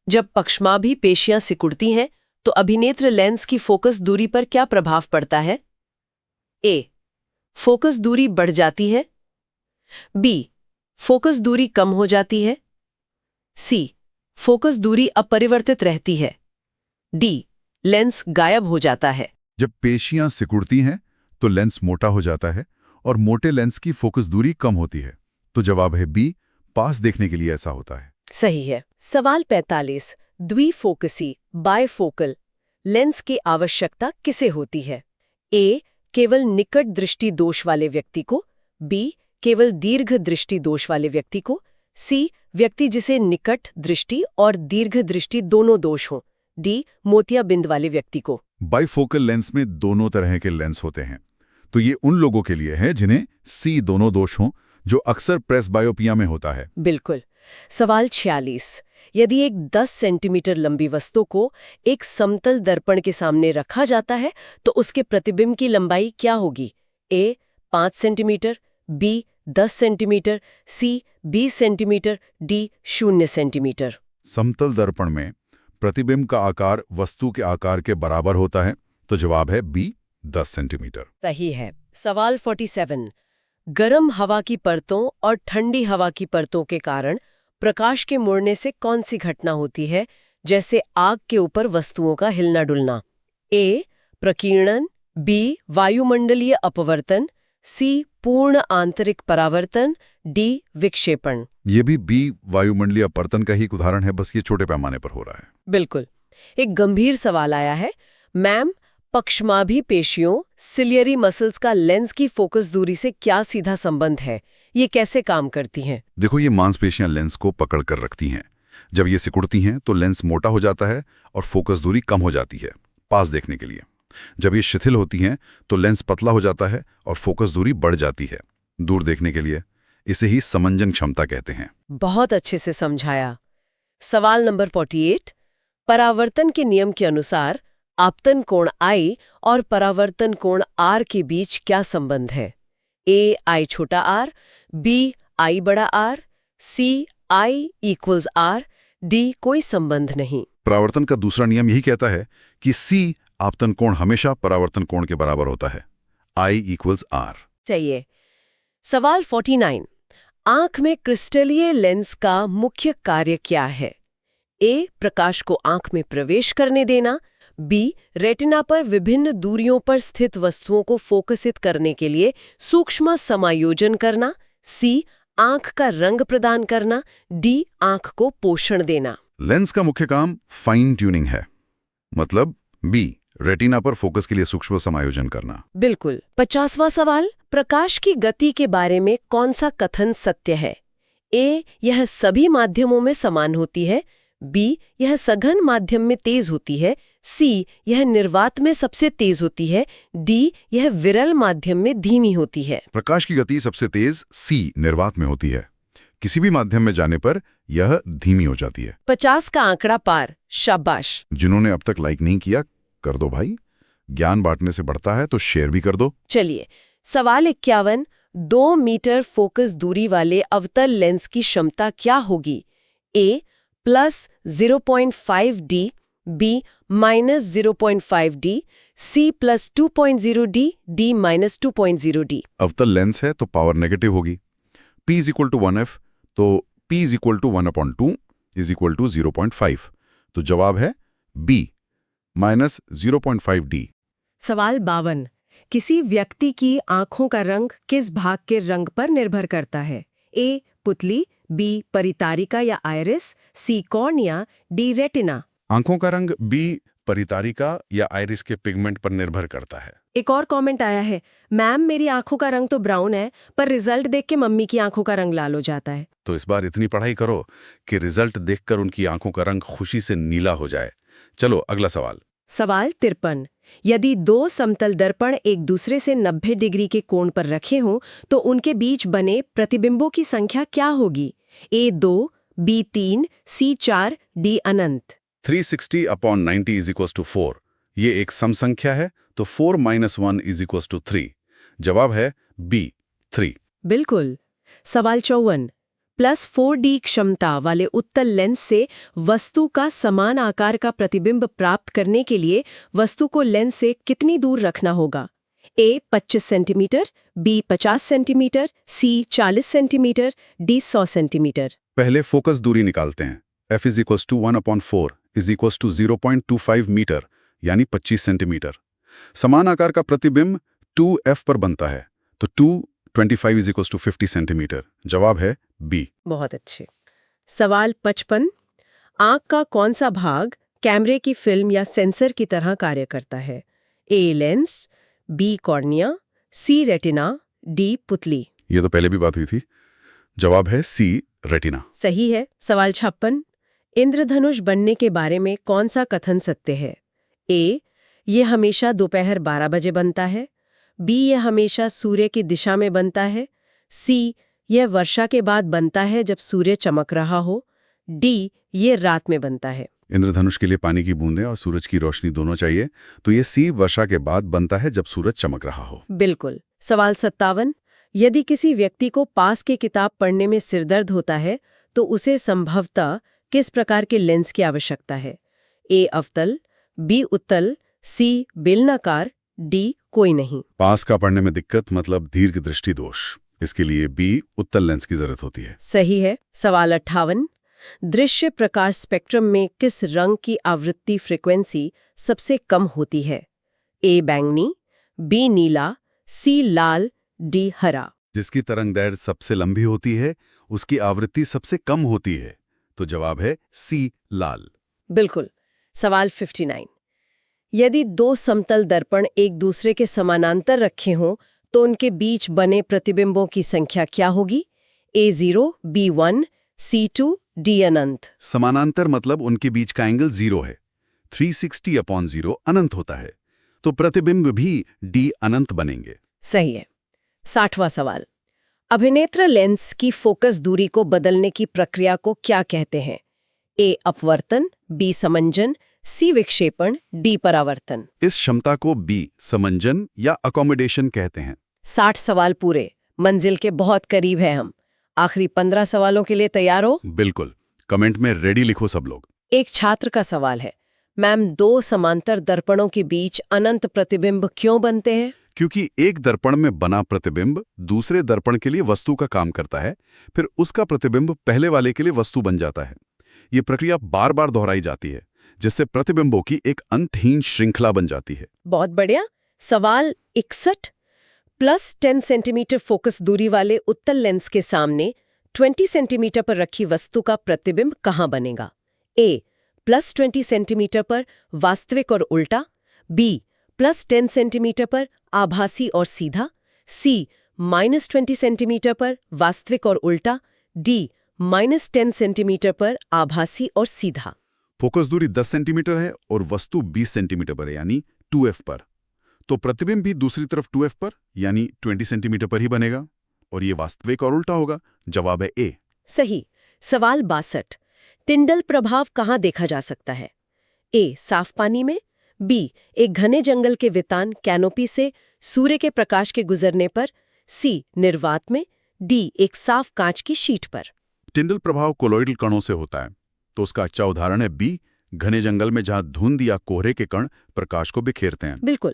[SPEAKER 2] जब पक्षमाभी पेशियां सिकुड़ती हैं तो अभिनेत्र लेंस की फोकस दूरी पर क्या प्रभाव पड़ता है? ए, फोकस दूरी बढ़ जाती है। बी, फोकस दूरी कम हो जाती है। सी, फोकस दूरी अपरिवर्तित रहती है। डी, लेंस गायब हो जाता है।
[SPEAKER 3] जब पेशियां सिकुड़ती हैं तो लेंस मोटा हो जाता है और मोटे लेंस की फोकस दूरी कम होती है। तो जवाब है बी, पास देखने के लिए ऐसा होता है।
[SPEAKER 2] सही है। सवाल 45। द्विफोकसी बायफोकल लेंस की आवश्यकता किसे होती है? ए, केवल निकट दृष्टि दोष वाले व्यक्ति को। बी, केवल दीर्घ दृष्टि दोष वाले व्यक्ति को। सी, व्यक्ति जिसे निकट दृष्टि और दीर्घ दृष्टि दोनों दोष हों। डी, मोतियाबिंद वाले व्यक्ति को।
[SPEAKER 3] बाइफोकल लेंस में दोनों तरह के लेंस होते हैं, तो ये उन लोगों के लिए है जिन्हें सी दोनों दोष हों, जो अक्सर प्रेसबायोपिया में होता है।
[SPEAKER 2] बिल्कुल। सवाल 46। यदि एक 10 सेंटीमीटर लंबी वस्तु को एक समतल दर्पण के सामने रखा जाता है तो उसके प्रतिबिंब की लंबाई क्या होगी? A, 5 centimetre. B, 10 centimetre. C, 20 centimetre. D, 0 centimetre.
[SPEAKER 3] समतल दर्पण में प्रतिबिंब का आकार वस्तु के आकार के बराबर होता है, तो जवाब है बी, 10 सेंटीमीटर।
[SPEAKER 2] सही है। सवाल 47। गर्म हवा की परतों और ठंडी हवा की परतों के कारण प्रकाश के मुड़ने से कौन सी घटना होती है, जैसे आग के ऊपर वस्तुओं का हिलना डुलना? ए, प्रकीर्णन। बी, वायुमंडलीय अपवर्तन। सी, पूर्ण आंतरिक परावर्तन। डी, विक्षेपण।
[SPEAKER 3] ये भी बी, वायुमंडलीय अपवर्तन का ही एक उदाहरण है, बस ये छोटे पैमाने पर हो रहा है।
[SPEAKER 2] बिल्कुल। एक गंभीर सवाल आया है। मैम, पक्षमाभी पेशियों सिलियरी मसल्स का लेंस की फोकस दूरी से क्या सीधा संबंध है? ये कैसे काम करती हैं?
[SPEAKER 3] देखो, ये मांसपेशियां लेंस को पकड़ कर रखती हैं। जब ये सिकुड़ती हैं तो लेंस मोटा हो जाता है और फोकस दूरी कम हो जाती है पास देखने के लिए। जब ये शिथिल होती हैं तो लेंस पतला हो जाता है और फोकस दूरी बढ़ जाती है दूर देखने के लिए। इसे ही समंजन क्षमता कहते हैं।
[SPEAKER 2] बहुत अच्छे से समझाया। सवाल नंबर 48। परावर्तन के नियम के अनुसार आपतन कोण I और परावर्तन कोण R के बीच क्या संबंध है? ए, I छोटा r। बी, I बड़ा R। C, I equals R। D, कोई संबंध नहीं।
[SPEAKER 3] परावर्तन का दूसरा नियम यही कहता है कि सी आपतन कोण हमेशा परावर्तन कोण के बराबर होता है। I equals R।
[SPEAKER 2] चाहिए। सवाल 49। आंख में क्रिस्टलीय लेंस का मुख्य कार्य क्या है? ए, प्रकाश को आंख में प्रवेश करने देना। बी, रेटिना पर विभिन्न दूरियों पर स्थित वस्तुओं को फोकसित करने के लिए सूक्ष्म समायोजन करना। सी, आंख का रंग प्रदान करना। डी, आंख को पोषण देना।
[SPEAKER 3] लेंस का मुख्य काम फाइन ट्यूनिंग है, मतलब बी, रेटिना पर फोकस के लिए सूक्ष्म समायोजन करना।
[SPEAKER 2] बिल्कुल। 50वां सवाल। प्रकाश की गति के बारे में कौन सा कथन सत्य है? ए, यह सभी माध्यमों में समान होती है। बी, यह सघन माध्यम में तेज होती है। सी, यह निर्वात में सबसे तेज होती है। डी, यह विरल माध्यम में धीमी होती है।
[SPEAKER 3] प्रकाश की गति सबसे तेज सी, निर्वात में होती है। किसी भी माध्यम में जाने पर यह धीमी हो जाती है।
[SPEAKER 2] 50 का आंकड़ा पार। शाबाश।
[SPEAKER 3] जिन्होंने अब तक लाइक नहीं किया, कर दो भाई। ज्ञान बांटने से बढ़ता है तो शेयर भी कर दो।
[SPEAKER 2] चलिए, सवाल 51। 2 मीटर फोकस दूरी वाले अवतल लेंस की क्षमता क्या होगी? A, plus 0.5 D. B, minus 0.5 D. C, plus 2.0 D. D, minus 2.0 D.
[SPEAKER 3] अवतल लेंस है तो पावर नेगेटिव होगी। P is equal to 1F, तो P is equal to 1/2 is equal to 0.5। तो जवाब है B, माइनस 0.5 डी।
[SPEAKER 2] सवाल 52। किसी व्यक्ति की आंखों का रंग किस भाग के रंग पर निर्भर करता है? ए, पुतली। बी परितारिका या आयरिस, सी कॉर्निया, डी रेटिना।
[SPEAKER 3] आंखों का रंग बी परितारिका या आइरिस के पिगमेंट पर निर्भर करता है।
[SPEAKER 2] एक और कमेंट आया है, मैम मेरी आंखों का रंग तो ब्राउन है, पर रिजल्ट देख के मम्मी की आंखों का रंग लाल हो जाता है।
[SPEAKER 3] तो इस बार इतनी पढ़ाई करो कि रिजल्ट देखकर उनकी आंखों का रंग खुशी से नीला हो जाए। चलो अगला सवाल।
[SPEAKER 2] सवाल 53। यदि दो समतल दर्पण एक दूसरे से 90 डिग्री के कोण पर रखे हों तो उनके बीच बने प्रतिबिंबों की संख्या क्या होगी? ए 2, बी 3, सी 4, डी अनंत।
[SPEAKER 3] 360/90 = 4। ये एक सम संख्या है, तो 4 - 1 = 3। जवाब है बी 3।
[SPEAKER 2] बिल्कुल। सवाल 54। +4D क्षमता वाले उत्तल लेंस से वस्तु का समान आकार का प्रतिबिंब प्राप्त करने के लिए वस्तु को लेंस से कितनी दूर रखना होगा? ए 25 सेंटीमीटर, बी 50 सेंटीमीटर, सी 40 सेंटीमीटर, डी 100 सेंटीमीटर।
[SPEAKER 3] पहले फोकस दूरी निकालते हैं। F = 1/4 = 0.25 मीटर, यानी 25 सेंटीमीटर। समान आकार का प्रतिबिंब 2F पर बनता है, तो 2 = 50 सेंटीमीटर। जवाब है बी।
[SPEAKER 2] बहुत अच्छे। सवाल 55। आंख का कौन सा भाग कैमरे की फिल्म या सेंसर की तरह कार्य करता है? A lens, B cornea, C retina, D पुतली।
[SPEAKER 3] ये तो पहले भी बात हुई थी। जवाब है सी रेटिना।
[SPEAKER 2] सही है। सवाल 56। इंद्रधनुष बनने के बारे में कौन सा कथन सत्य है? ए ये हमेशा दोपहर 12 बजे बनता है, बी ये हमेशा सूर्य की दिशा में बनता है, सी यह वर्षा के बाद बनता है जब सूर्य चमक रहा हो, डी ये रात में बनता है।
[SPEAKER 3] इंद्रधनुष के लिए पानी की बूंदें और सूरज की रोशनी दोनों चाहिए, तो ये सी वर्षा के बाद बनता है जब सूरज चमक रहा हो।
[SPEAKER 2] बिल्कुल। सवाल 57। यदि किसी व्यक्ति को पास की किताब पढ़ने में सिरदर्द होता है तो उसे संभवतः किस प्रकार के लेंस की आवश्यकता है? ए अवतल, बी उत्तल, सी बेलनाकार, डी कोई नहीं।
[SPEAKER 3] पास का पढ़ने में दिक्कत मतलब दीर्घ दृष्टि दोष, इसके लिए बी उत्तल लेंस की जरूरत होती है।
[SPEAKER 2] सही है। सवाल 58। दृश्य प्रकाश स्पेक्ट्रम में किस रंग की आवृत्ति फ्रीक्वेंसी सबसे कम होती है? ए बैंगनी, बी नीला, सी लाल, डी हरा।
[SPEAKER 3] जिसकी तरंगदैर्घ्य सबसे लंबी होती है उसकी आवृत्ति सबसे कम होती है, तो जवाब है सी लाल।
[SPEAKER 2] बिल्कुल। सवाल 59। यदि दो समतल दर्पण एक दूसरे के समानांतर रखे हों तो उनके बीच बने प्रतिबिंबों की संख्या क्या होगी? ए 0, बी 1, सी 2, डी अनंत।
[SPEAKER 3] समानांतर मतलब उनके बीच का एंगल 0 है। 360/0 अनंत होता है, तो प्रतिबिंब भी डी अनंत बनेंगे।
[SPEAKER 2] सही है। 60वां सवाल। अभिनेत्र लेंस की फोकस दूरी को बदलने की प्रक्रिया को क्या कहते हैं? ए अपवर्तन, बी समंजन, सी विक्षेपण, डी परावर्तन।
[SPEAKER 3] इस क्षमता को बी समंजन या अकोमोडेशन कहते हैं।
[SPEAKER 2] 60 सवाल पूरे। मंजिल के बहुत करीब है हम। आखिरी 15 सवालों के लिए तैयार हो?
[SPEAKER 3] बिल्कुल। कमेंट में रेडी लिखो सब लोग।
[SPEAKER 2] एक छात्र का सवाल है, मैम दो समांतर दर्पणों के बीच अनंत प्रतिबिंब क्यों बनते हैं?
[SPEAKER 3] क्योंकि एक दर्पण में बना प्रतिबिंब दूसरे दर्पण के लिए वस्तु का काम करता है, फिर उसका प्रतिबिंब पहले वाले के लिए वस्तु बन जाता है। ये प्रक्रिया बार बार दोहराई जाती है, जिससे प्रतिबिंबों की एक अंतहीन श्रृंखला बन जाती है।
[SPEAKER 2] बहुत बढ़िया। सवाल 61। +10 सेंटीमीटर फोकस दूरी वाले उत्तल लेंस के सामने 20 सेंटीमीटर पर रखी वस्तु का प्रतिबिंब कहाँ बनेगा? ए +20 सेंटीमीटर पर वास्तविक और उल्टा, बी +10 सेंटीमीटर पर आभासी और सीधा, सी -20 सेंटीमीटर पर वास्तविक और उल्टा, डी -10 सेंटीमीटर पर आभासी और सीधा।
[SPEAKER 3] फोकस दूरी 10 सेंटीमीटर है और वस्तु 20 सेंटीमीटर पर है, यानी 2F पर। तो प्रतिबिंब भी दूसरी तरफ 2F पर यानी 20 सेंटीमीटर पर ही बनेगा, और ये वास्तविक और उल्टा होगा। जवाब है ए।
[SPEAKER 2] सही। सवाल 62। टिंडल प्रभाव कहाँ देखा जा सकता है? ए साफ पानी में, बी एक घने जंगल के वितान कैनोपी से सूर्य के प्रकाश के गुजरने पर, सी निर्वात में, डी एक साफ कांच की शीट पर।
[SPEAKER 3] टिंडल प्रभाव कोलॉइडल कणों से होता है, तो उसका अच्छा उदाहरण है बी घने जंगल में, जहां धुंध या कोहरे के कण प्रकाश को बिखेरते हैं।
[SPEAKER 2] बिल्कुल।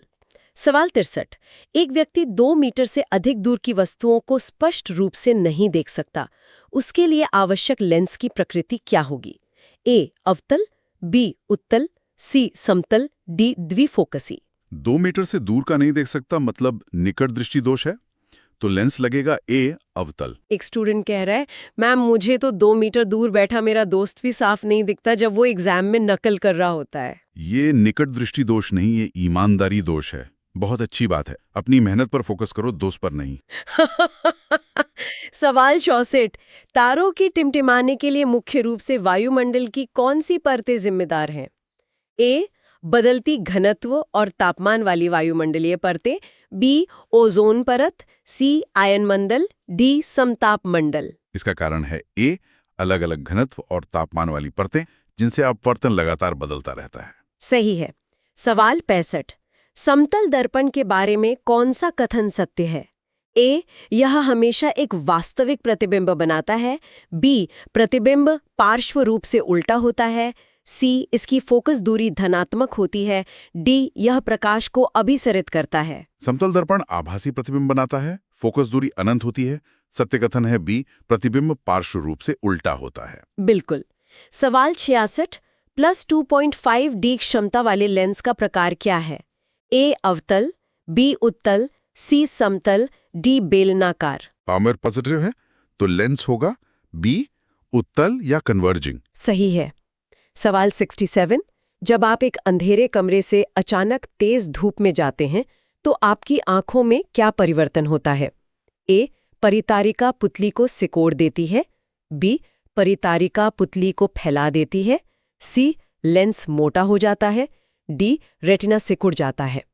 [SPEAKER 2] सवाल 63। एक व्यक्ति 2 मीटर से अधिक दूर की वस्तुओं को स्पष्ट रूप से नहीं देख सकता, उसके लिए आवश्यक लेंस की प्रकृति क्या होगी? ए अवतल, बी उत्तल, सी समतल, डी द्विफोकसी।
[SPEAKER 3] 2 मीटर से दूर का नहीं देख सकता मतलब निकट दृष्टि दोष है, तो लेंस लगेगा ए अवतल।
[SPEAKER 2] एक स्टूडेंट कह रहा है, मैम मुझे तो 2 मीटर दूर बैठा मेरा दोस्त भी साफ नहीं दिखता जब वो एग्जाम में नकल कर रहा होता है।
[SPEAKER 3] ये निकट दृष्टि दोष नहीं, ये ईमानदारी दोष है। बहुत अच्छी बात है, अपनी मेहनत पर फोकस करो, दोस्त पर नहीं।
[SPEAKER 2] सवाल 64। तारों की टिमटिमाने के लिए मुख्य रूप से वायुमंडल की कौन सी परतें जिम्मेदार हैं? ए, बदलती घनत्व और तापमान वाली वायुमंडलीय परतें, बी, ओजोन परत, सी, आयनमंडल, डी, समताप मंडल।
[SPEAKER 3] इसका कारण है ए, अलग अलग घनत्व और तापमान वाली परतें जिनसे अपवर्तन लगातार बदलता रहता है।
[SPEAKER 2] सही है। सवाल 65। समतल दर्पण के बारे में कौन सा कथन सत्य है? ए, यह हमेशा एक वास्तविक प्रतिबिंब बनाता है, बी, प्रतिबिंब पार्श्व रूप से उल्टा होता है, सी, इसकी फोकस दूरी धनात्मक होती है, डी, यह प्रकाश को अभिसरित करता है।
[SPEAKER 3] समतल दर्पण आभासी प्रतिबिंब बनाता है, फोकस दूरी अनंत होती है। सत्य कथन है बी, प्रतिबिंब पार्श्व रूप से उल्टा होता है।
[SPEAKER 2] बिल्कुल। सवाल 66। प्लस 2.5 डी क्षमता वाले लेंस का प्रकार क्या है? ए, अवतल, बी, उत्तल, सी, समतल, डी, बेलनाकार।
[SPEAKER 3] पावर पॉजिटिव है तो लेंस होगा बी, उत्तल या कन्वर्जिंग।
[SPEAKER 2] सही है। सवाल 67। जब आप एक अंधेरे कमरे से अचानक तेज धूप में जाते हैं तो आपकी आंखों में क्या परिवर्तन होता है? ए, परितारिका पुतली को सिकोड़ देती है, बी, परितारिका पुतली को फैला देती है, सी, लेंस मोटा हो जाता है, डी, रेटिना सिकुड़ जाता है।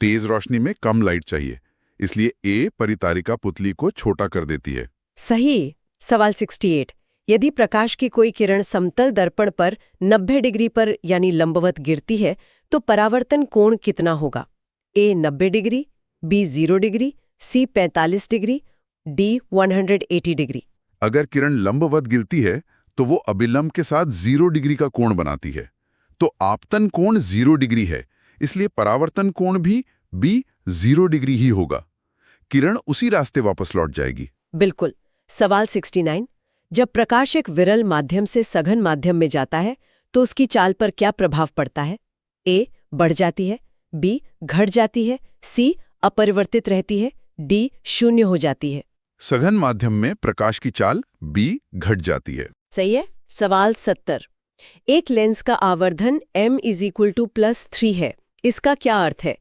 [SPEAKER 3] तेज रोशनी में कम लाइट चाहिए, इसलिए ए, परितारिका पुतली को छोटा कर देती है।
[SPEAKER 2] सही। सवाल 68। यदि प्रकाश की कोई किरण समतल दर्पण पर 90 डिग्री पर यानी लंबवत गिरती है तो परावर्तन कोण कितना होगा? ए, 90 डिग्री, बी, 0 डिग्री, सी, 45 डिग्री, डी, 180 डिग्री।
[SPEAKER 3] अगर किरण लंबवत गिरती है तो वो अभिलंब के साथ 0 डिग्री का कोण बनाती है, तो आपतन कोण 0 डिग्री है, इसलिए परावर्तन कोण भी बी, 0 डिग्री ही होगा। किरण उसी रास्ते वापस लौट जाएगी।
[SPEAKER 2] बिल्कुल। सवाल 69। जब प्रकाश एक विरल माध्यम से सघन माध्यम में जाता है तो उसकी चाल पर क्या प्रभाव पड़ता है? ए, बढ़ जाती है, बी, घट जाती है, सी, अपरिवर्तित रहती है, डी, शून्य हो जाती है।
[SPEAKER 3] सघन माध्यम में प्रकाश की चाल बी, घट जाती है।
[SPEAKER 2] सही है। सवाल 70। एक लेंस का आवर्धन m = +3 है। इसका क्या अर्थ है?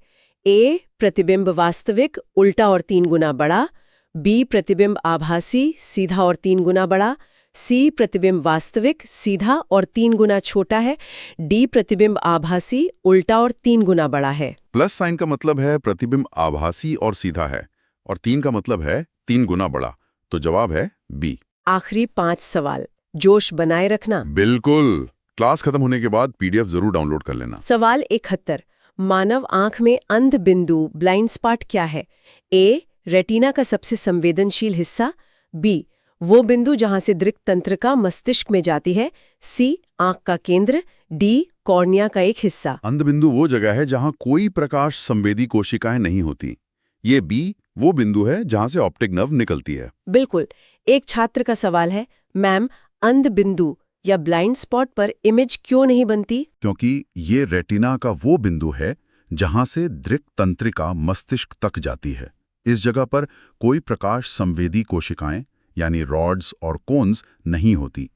[SPEAKER 2] ए, प्रतिबिंब वास्तविक उल्टा और 3 गुना बड़ा, बी, प्रतिबिंब आभासी सीधा और 3 गुना बड़ा, सी, प्रतिबिंब वास्तविक सीधा और 3 गुना छोटा है, डी, प्रतिबिंब आभासी उल्टा और 3 गुना बड़ा है।
[SPEAKER 3] प्लस साइन का मतलब है प्रतिबिंब आभासी और सीधा है, और 3 का मतलब है 3 गुना बड़ा, तो जवाब है बी।
[SPEAKER 2] आखिरी 5 सवाल। जोश बनाए रखना।
[SPEAKER 3] बिल्कुल। क्लास खत्म होने के बाद पीडीएफ जरूर डाउनलोड कर लेना।
[SPEAKER 2] सवाल 71। मानव आंख में अंध बिंदु ब्लाइंड स्पॉट क्या है? ए, रेटिना का सबसे संवेदनशील हिस्सा, बी, वो बिंदु जहां से दृक् तंत्रिका मस्तिष्क में जाती है, सी, आंख का केंद्र, डी, कॉर्निया का एक हिस्सा।
[SPEAKER 3] अंध बिंदु वो जगह है जहां कोई प्रकाश संवेदी कोशिकाएं नहीं होती। ये बी, वो बिंदु है जहां से ऑप्टिक नर्व निकलती है।
[SPEAKER 2] बिल्कुल। एक छात्र का सवाल है, मैम अंध बिंदु या ब्लाइंड स्पॉट पर इमेज क्यों नहीं बनती?
[SPEAKER 3] क्योंकि ये रेटिना का वो बिंदु है जहां से दृक् तंत्रिका मस्तिष्क तक जाती है। इस जगह पर कोई प्रकाश संवेदी कोशिकाएं यानी रॉड्स और कोन्स नहीं होती,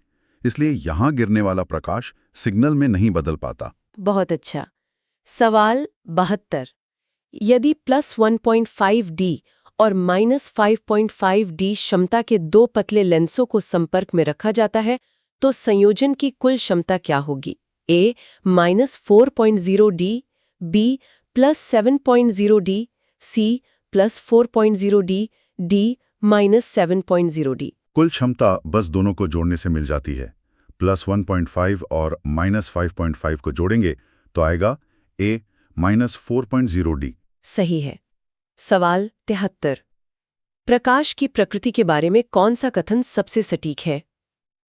[SPEAKER 3] इसलिए यहां गिरने वाला प्रकाश सिग्नल में नहीं बदल पाता।
[SPEAKER 2] बहुत अच्छा। सवाल 72। यदि +1.5 डी और -5.5 डी क्षमता के 2 पतले लेंसों को संपर्क में रखा जाता है तो संयोजन की कुल क्षमता क्या होगी? ए, -4.0 डी, बी, +7.0 डी, सी, +4.0 डी, डी, -7.0 डी।
[SPEAKER 3] कुल क्षमता बस दोनों को जोड़ने से मिल जाती है। +1.5 और -5.5 को जोड़ेंगे तो आएगा ए, -4.0 डी।
[SPEAKER 2] सही है। सवाल 73। प्रकाश की प्रकृति के बारे में कौन सा कथन सबसे सटीक है?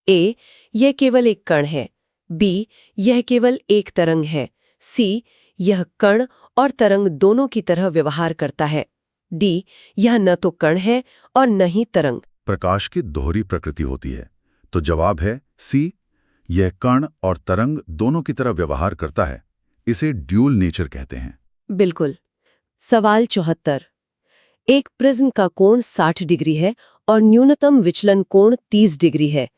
[SPEAKER 2] ए, यह केवल एक कण है, बी, यह केवल एक तरंग है, सी, यह कण और तरंग दोनों की तरह व्यवहार करता है, डी, यह न तो कण है और न ही तरंग।
[SPEAKER 3] प्रकाश की दोहरी प्रकृति होती है, तो जवाब है सी, यह कण और तरंग दोनों की तरह व्यवहार करता है। इसे ड्यूल नेचर कहते हैं।
[SPEAKER 2] बिल्कुल। सवाल 74। एक प्रिज्म का कोण 60 डिग्री है और न्यूनतम विचलन कोण 30 डिग्री है।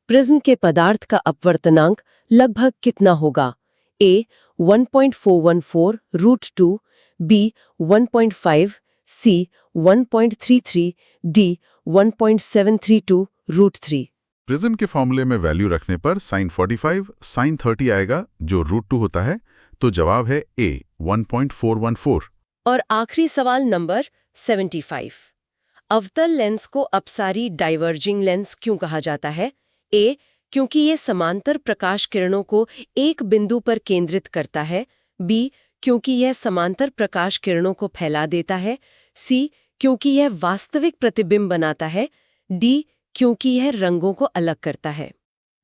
[SPEAKER 2] प्रिज्म के पदार्थ का अपवर्तनांक लगभग कितना होगा? ए 1.414√2, बी 1.5, सी 1.33, डी 1.732√3।
[SPEAKER 3] प्रिज्म के फॉर्मूले में वैल्यू रखने पर sin 45 sin 30 आएगा जो √2 होता है, तो जवाब है ए 1.414।
[SPEAKER 2] और आखिरी सवाल नंबर 75। अवतल लेंस को अपसारी डाइवर्जिंग लेंस क्यों कहा जाता है? ए क्योंकि ये समांतर प्रकाश किरणों को एक बिंदु पर केंद्रित करता है, बी क्योंकि यह समांतर प्रकाश किरणों को फैला देता है, सी क्योंकि यह वास्तविक प्रतिबिंब बनाता है, डी क्योंकि यह रंगों को अलग करता है।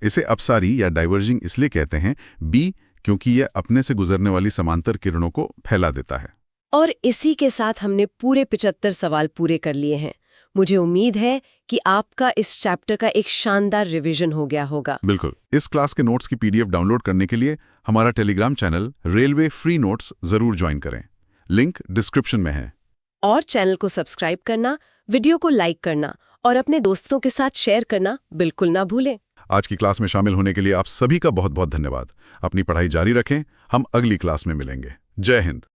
[SPEAKER 3] इसे अपसारी या डाइवर्जिंग इसलिए कहते हैं, बी क्योंकि यह अपने से गुजरने वाली समांतर किरणों को फैला देता है।
[SPEAKER 2] और इसी के साथ हमने पूरे 75 सवाल पूरे कर लिए हैं। मुझे उम्मीद है कि आपका इस चैप्टर का एक शानदार रिवीजन हो गया होगा।
[SPEAKER 3] बिल्कुल। इस क्लास के नोट्स की पीडीएफ डाउनलोड करने के लिए हमारा Telegram channel railway free notes जरूर ज्वाइन करें। लिंक डिस्क्रिप्शन में है।
[SPEAKER 2] और चैनल को सब्सक्राइब करना, वीडियो को लाइक करना और अपने दोस्तों के साथ शेयर करना बिल्कुल ना भूलें।
[SPEAKER 3] आज की क्लास में शामिल होने के लिए आप सभी का बहुत बहुत धन्यवाद। अपनी पढ़ाई जारी रखें। हम अगली क्लास में मिलेंगे। जय हिंद।